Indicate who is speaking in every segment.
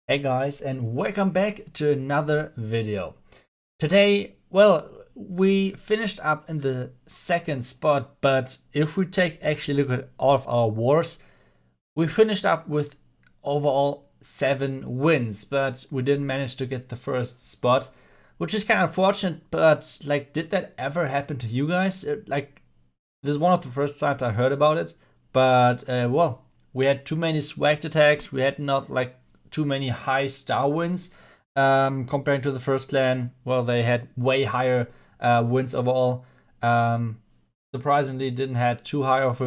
Speaker 1: Hey guys, and welcome back to another video. Today, well, we finished up in the second spot, but if we actually look at all of our wars, we finished up with overall 7 wins, but we didn't manage to get the first spot, which is kind of unfortunate. But like, did that ever happen to you guys? This is one of the first times I heard about it, but well, we had too many swagged attacks. We had not like too many high star wins comparing to the first clan. Well, they had way higher wins overall. Surprisingly, didn't had too high of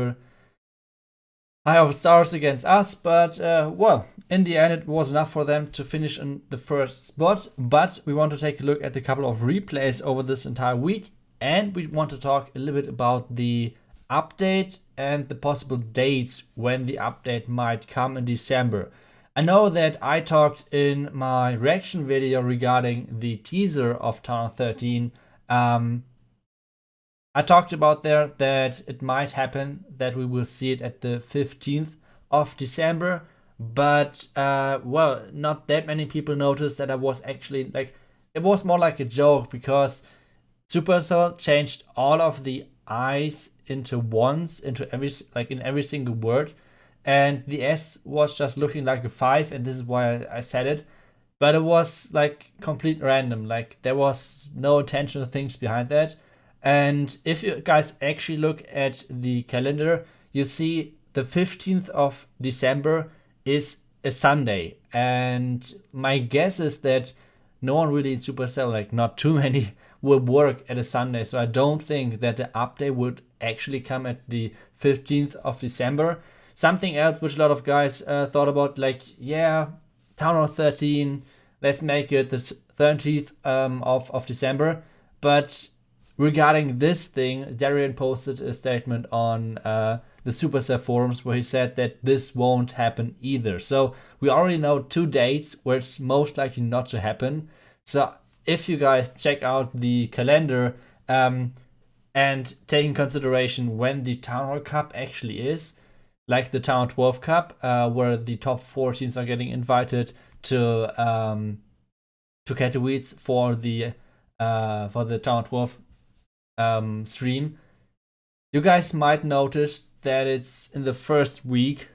Speaker 1: stars against us, but well, in the end, it was enough for them to finish in the first spot. But we want to take a look at a couple of replays over this entire week, and we want to talk a little bit about the update and the possible dates when the update might come in December. I know that I talked in my reaction video regarding the teaser of Town Hall 13. I talked about there that it might happen that we will see it at the 15th of December, but well, not that many people noticed that I was actually like, it was more like a joke because Supercell changed all of the I's into ones into in every single word, and the S was just looking like a 5, and this is why I said it. But it was like complete random, like there was no intentional things behind that. And if you guys actually look at the calendar, you see the 15th of December is a Sunday, and my guess is that no one really in Supercell, like not too many, will work at a Sunday. So I don't think that the update would actually come at the 15th of December. Something else which a lot of guys thought about, like, yeah, Town Hall 13, let's make it the 30th of December. But regarding this thing, Darian posted a statement on the Supercell forums where he said that this won't happen either. So we already know 2 dates where it's most likely not to happen. So if you guys check out the calendar and take in consideration when the Town Hall Cup actually is, like the Town 12 Cup, where the top 4 teams are getting invited to Katowice for the Town 12 stream, you guys might notice that it's in the first week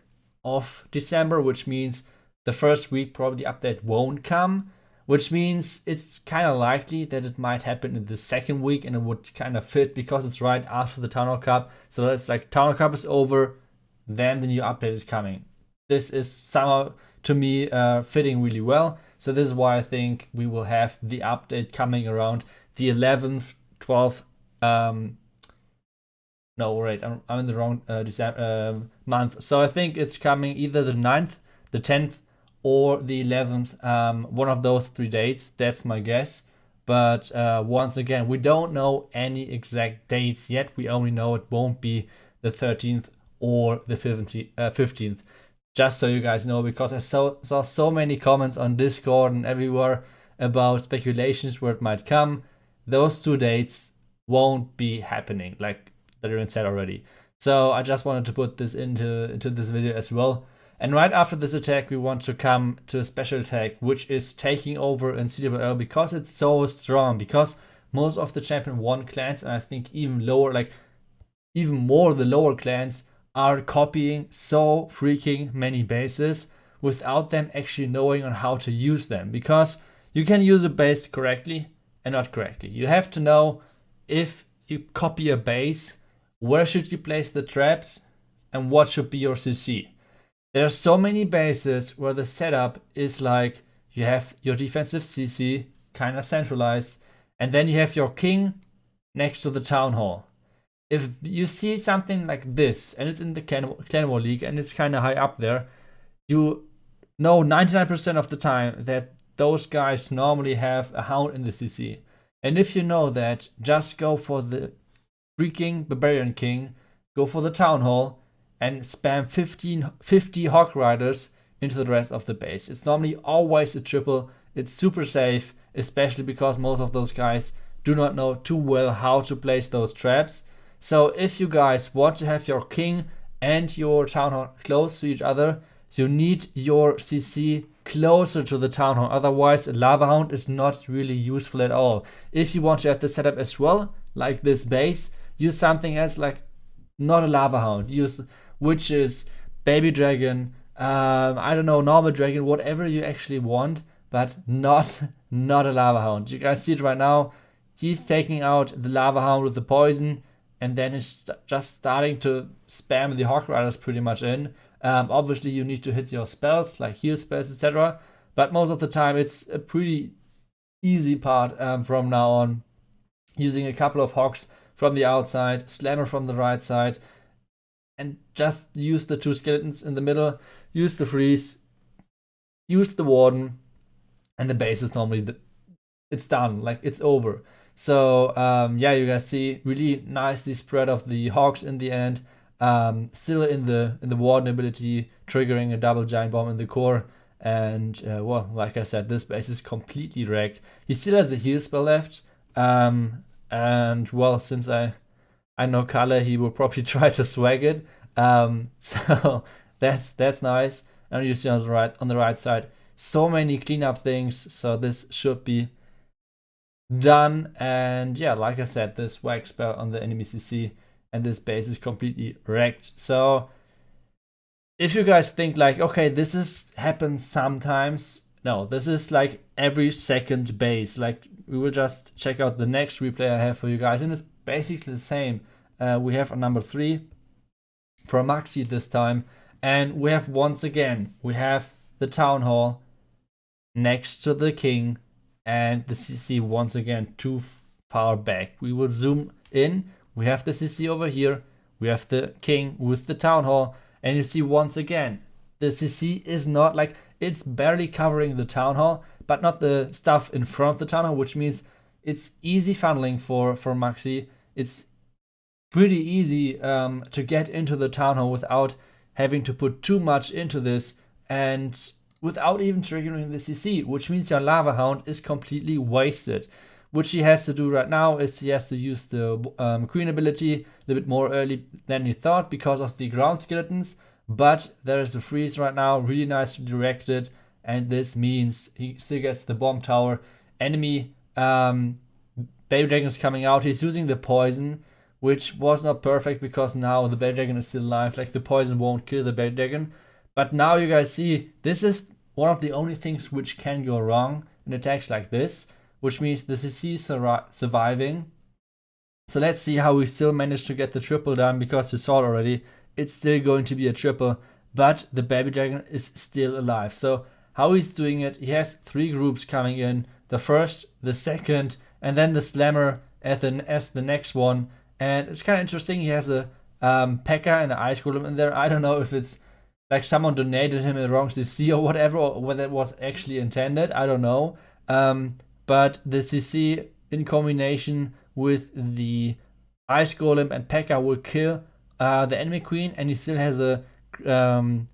Speaker 1: of December, which means the first week probably the update won't come, which means it's kind of likely that it might happen in the second week, and it would kind of fit because it's right after the Town Hall Cup. So it's like Town Hall Cup is over, then the new update is coming. This is somehow, to me, fitting really well. So this is why I think we will have the update coming around the 11th, 12th. No, wait, I'm in the wrong December month. So I think it's coming either the 9th, the 10th, or the 11th. One of those 3 dates. That's my guess. But once again, we don't know any exact dates yet. We only know it won't be the 13th or the 15th. Just so you guys know, because I saw so many comments on Discord and everywhere about speculations where it might come. Those 2 dates won't be happening, like Darren said already. So I just wanted to put this into this video as well. And right after this attack, we want to come to a special attack, which is taking over in CWL because it's so strong. Because most of the Champion 1 clans, and I think even lower, like even more the lower clans, are copying so freaking many bases without them actually knowing on how to use them. Because you can use a base correctly and not correctly. You have to know, if you copy a base, where should you place the traps and what should be your CC. There are so many bases where the setup is like, you have your defensive CC kind of centralized, and then you have your king next to the town hall. If you see something like this, and it's in the Clan War League, and it's kind of high up there, you know 99% of the time that those guys normally have a Hound in the CC. And if you know that, just go for the freaking Barbarian King, go for the Town Hall, and spam 50 Hawk Riders into the rest of the base. It's normally always a triple. It's super safe, especially because most of those guys do not know too well how to place those traps. So if you guys want to have your king and your Town Hall close to each other, you need your CC closer to the Town Hall. Otherwise, a Lava Hound is not really useful at all. If you want to have the setup as well, like this base, use something else, like not a Lava Hound. Use witches, baby dragon, I don't know, normal dragon, whatever you actually want, but not a Lava Hound. You guys see it right now. He's taking out the Lava Hound with the poison, and then he's just starting to spam the Hog Riders pretty much in. Obviously, you need to hit your spells, like heal spells, etc. But most of the time, it's a pretty easy part from now on. Using a couple of Hogs from the outside, Slammer from the right side, and just use the 2 skeletons in the middle, use the freeze, use the warden, and the base is normally it's done, like it's over. So yeah, you guys see really nicely spread of the Hogs in the end. Still in the warden ability, triggering a double giant bomb in the core. And well, like I said, this base is completely wrecked. He still has a heal spell left. And well, since I know Kalle, he will probably try to swag it. So that's nice. And you see on the right side, so many cleanup things. So this should be done. And yeah, like I said, this swag spell on the enemy CC, and this base is completely wrecked. So if you guys think like, okay, this happens sometimes, no, this is like every second base. Like, we will just check out the next replay I have for you guys, and it's basically the same. We have a number 3 for Maxi this time, and we have once again, we have the Town Hall next to the King, and the CC once again too far back. We will zoom in. We have the CC over here. We have the King with the Town Hall, and you see once again, the CC is not like, it's barely covering the Town Hall, but not the stuff in front of the Town Hall, which means it's easy funneling for Maxi. It's pretty easy to get into the Town Hall without having to put too much into this, and without even triggering the CC, which means your Lava Hound is completely wasted. What he has to do right now is he has to use the Queen ability a little bit more early than he thought because of the ground skeletons, but there is a freeze right now, really nicely directed, and this means he still gets the bomb tower. Enemy Baby Dragon is coming out. He's using the poison, which was not perfect because now the Baby Dragon is still alive. Like, the poison won't kill the Baby Dragon. But now you guys see, this is one of the only things which can go wrong in attacks like this, which means the CC is surviving. So let's see how we still manage to get the triple done, because you saw it already, it's still going to be a triple, but the Baby Dragon is still alive. So how he's doing it, he has 3 groups coming in, the first, the second, and then the Slammer as the next one. And it's kind of interesting, he has a P.E.K.K.A. and an Ice Golem in there. I don't know if it's like someone donated him a wrong CC or whatever, or whether it was actually intended, I don't know. But the CC in combination with the Ice Golem and P.E.K.K.A. will kill the enemy queen, and he still has a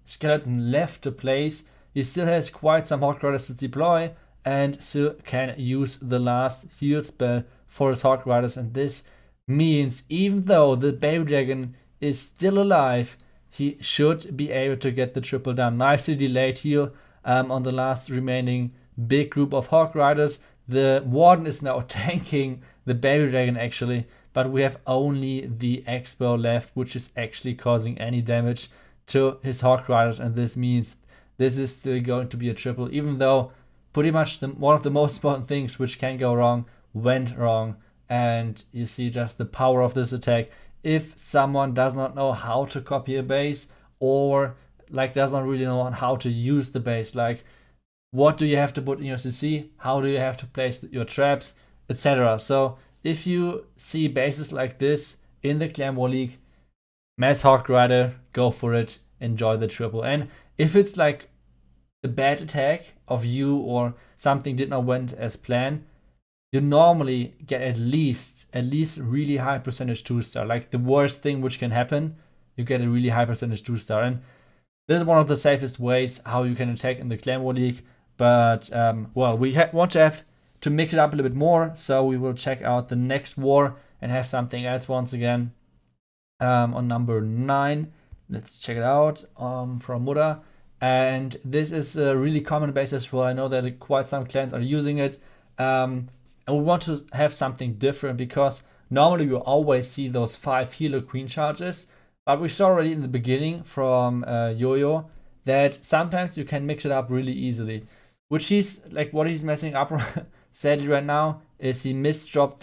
Speaker 1: skeleton left to place. He still has quite some Hog Riders to deploy, and still can use the last heal spell for his Hog Riders. And this means, even though the Baby Dragon is still alive, he should be able to get the triple done. Nicely delayed heal on the last remaining big group of Hog Riders. The Warden is now tanking the Baby Dragon actually, but we have only the X-Bow left, which is actually causing any damage to his Hog Riders, and this means this is still going to be a triple, even though pretty much one of the most important things which can go wrong went wrong. And you see just the power of this attack. If someone does not know how to copy a base, or like does not really know how to use the base, like what do you have to put in your CC, how do you have to place your traps, etc. So if you see bases like this in the Clan War League, Mass Hog Rider, go for it, enjoy the triple. And if it's like a bad attack of you or something did not went as planned, you normally get at least really high percentage 2-star. Like, the worst thing which can happen, you get a really high percentage 2-star. And this is one of the safest ways how you can attack in the Clan War League. But well, we want to have to mix it up a little bit more, so we will check out the next war and have something else once again. On number 9, let's check it out from Muda. And this is a really common base as well. I know that quite some clans are using it. And we want to have something different because normally you always see those 5 healer queen charges. But we saw already in the beginning from Yo-Yo that sometimes you can mix it up really easily. Which he's like, what he's messing up sadly right now is he misdropped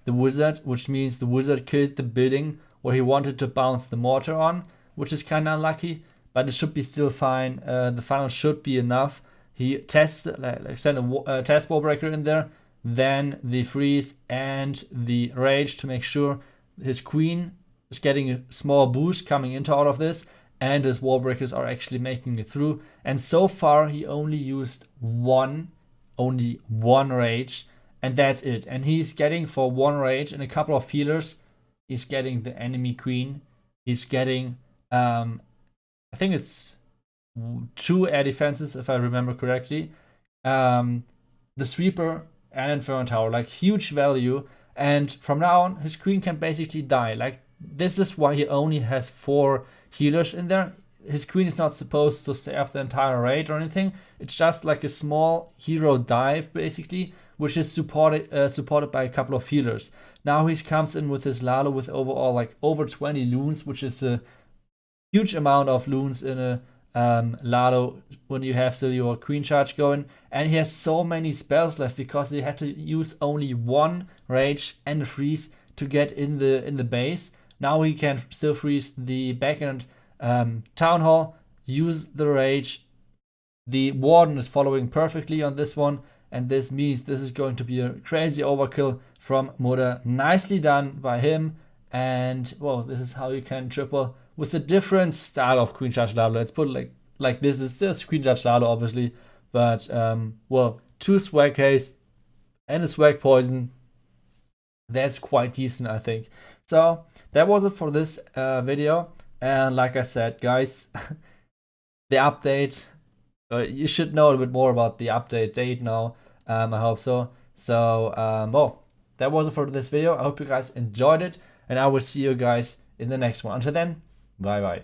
Speaker 1: the wizard, which means the wizard killed the building where he wanted to bounce the mortar on, which is kind of unlucky. But it should be still fine. The funnel should be enough. He tests, send a test wall breaker in there, then the freeze and the rage to make sure his queen is getting a small boost coming into all of this, and his wall breakers are actually making it through. And so far he only used only one rage, and that's it. And he's getting for one rage and a couple of healers, he's getting the enemy queen. He's getting I think it's 2 air defenses, if I remember correctly. The sweeper and Inferno Tower, like huge value. And from now on, his queen can basically die. Like, this is why he only has 4 healers in there. His queen is not supposed to stay up the entire raid or anything. It's just like a small hero dive, basically, which is supported by a couple of healers. Now he comes in with his Lalo with overall like over 20 loons, which is a huge amount of loons in a Lalo when you have still your queen charge going. And he has so many spells left because he had to use only 1 rage and a freeze to get in the base. Now he can still freeze the backend town hall, use the rage. The warden is following perfectly on this one, and this means this is going to be a crazy overkill from Muda. Nicely done by him. And well, this is how you can triple with a different style of Queen Charge Lalo. Let's put it like this is still Queen Charge Lalo, obviously, but well, 2 swag haste and a swag poison. That's quite decent, I think. So that was it for this video. And like I said, guys, the update. You should know a bit more about the update date now. I hope so. So well, that was it for this video. I hope you guys enjoyed it, and I will see you guys in the next one. Until then, bye bye.